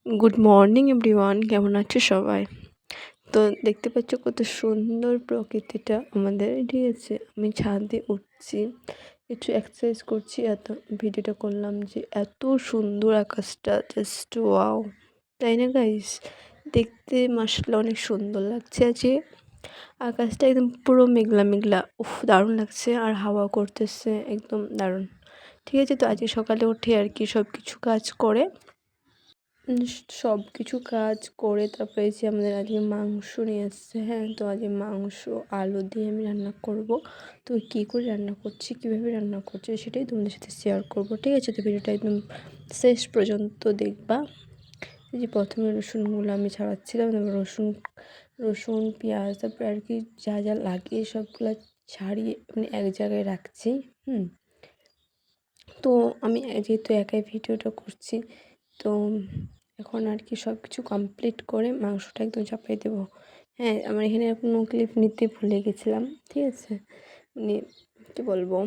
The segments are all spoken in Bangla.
গুড মর্নিং এভরিওয়ান, কেমন আছো সবাই? তো দেখতে পাচ্ছ কত সুন্দর প্রকৃতিটা আমাদের, ঠিক আছে। আমি ছাদে উঠছি, একটু এক্সারসাইজ করছি, এত ভিডিওটা করলাম যে এত সুন্দর আকাশটা, জাস্ট ওয়াও, তাই না গাইস? দেখতে মাশাআল্লাহ অনেক সুন্দর লাগছে। আজকে আকাশটা একদম পুরো মেঘলা মেঘলা, উফ দারুণ লাগছে, আর হাওয়া করতেছে, একদম দারুণ। ঠিক আছে, তো আজকে সকালে উঠে আর কি সব কিছু কাজ করে সব কিছু কাজ করে তারপরে যে আমাদের আজকে মাংস নিয়ে এসছে। হ্যাঁ, তো আজকে মাংস আলু দিয়ে আমি রান্না করব। তো কী করে রান্না করছি, কীভাবে রান্না করছি সেটাই তোমাদের সাথে শেয়ার করব, ঠিক আছে। তো ভিডিওটা একদম শেষ পর্যন্ত দেখবা। এই যে প্রথমে রসুনগুলো আমি ছাড়াচ্ছিলাম, তারপর রসুন পেঁয়াজ তারপরে আর কি যা যা লাগে সবগুলো ছাড়িয়ে মানে এক জায়গায় রাখছি। তো আমি যেহেতু একাই ভিডিওটা করছি, তো এখন আর কি সব কিছু কমপ্লিট করে মাংসটা একদম চাপাই দেবো। হ্যাঁ, আমার এখানে কোনো ক্লিপ নিতে ভুলে গেছিলাম, ঠিক আছে। মানে কী বলবো,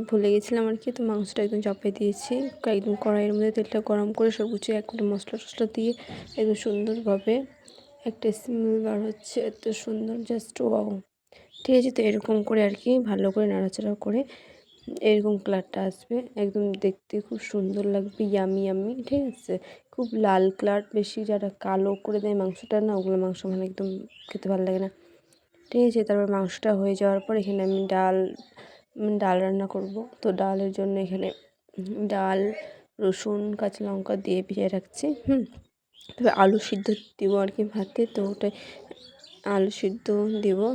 ভুলে গেছিলাম আর কি। তো মাংসটা একদম চাপাই দিয়েছি, একদম কড়াইয়ের মধ্যে তেলটা গরম করে সব কিছু একটা মশলা টশলা দিয়ে একদম সুন্দরভাবে একটা স্মেল বার হচ্ছে, এত সুন্দর, জাস্ট ওয়াও, ঠিক আছে। তো এরকম করে আর কি ভালো করে নাড়াচাড়া করে এরকম কালারটা আসবে, একদম দেখতে খুব সুন্দর লাগবে, ইয়ামি ইয়ামি, ঠিক আছে। খুব লাল কালার, বেশি যারা কালো করে দেয় মাংসটা, না ওগুলো মাংস মানে একদম খেতে ভালো লাগে না, ঠিক আছে। তারপর মাংসটা হয়ে যাওয়ার পর এখানে আমি ডাল রান্না করব। তো ডালের জন্য এখানে ডাল, রসুন, কাঁচা লঙ্কা দিয়ে ভিজিয়ে রাখছি। তবে আলু সিদ্ধ দেবো আর কি ভাতে, তো ওটাই আলু সিদ্ধ দেবো।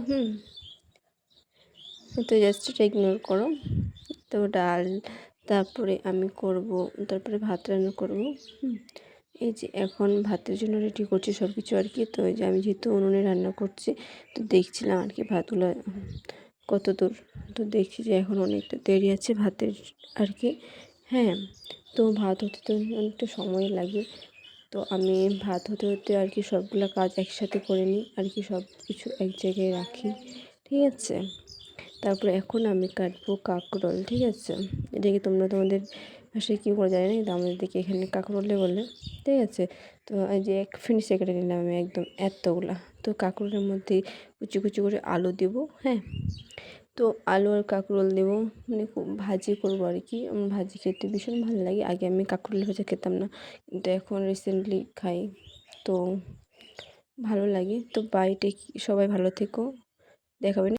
তো জাস্ট এটা ইগনোর করো। তো ডাল তারপরে আমি করব, তারপরে ভাত রান্না করব। এই যে এখন ভাতের জন্য রেডি করছি সব কিছু আর কি। তো এই যে আমি যেহেতু উনুনে রান্না করছি, তো দেখছিলাম আর কি ভাতগুলো কত দূর। তো দেখছি যে এখন অনেকটা দেরি আছে ভাতের আর কি। হ্যাঁ, তো ভাত হতে তো অনেকটা সময় লাগে। তো আমি ভাত হতে হতে আর কি সবগুলো কাজ একসাথে করে নিই আর কি, সব কিছু এক জায়গায় রাখি, ঠিক আছে। তারপরে এখন আমি কাটবো কাঁকরোল, ঠিক আছে। এটাকে তোমরা তোমাদের ভাষায় কী বলে জানি না, কিন্তু আমাদের দিকে এখানে কাঁকরোলে বলে, ঠিক আছে। তো এই যে এক ফিনিশে কেটে নিলাম আমি একদম এতগুলা। তো কাঁকরোলের মধ্যে কুচি কুচি করে আলু দেবো। হ্যাঁ, তো আলু আর কাঁকরোল দেবো, মানে খুব ভাজি করবো আর কি। আমার ভাজি খেতে ভীষণ ভালো লাগে। আগে আমি কাঁকরোল ভাজা খেতাম না, কিন্তু এখন রিসেন্টলি খাই, তো ভালো লাগে। তো বাড়িতে সবাই ভালো থেকো, দেখাবেন।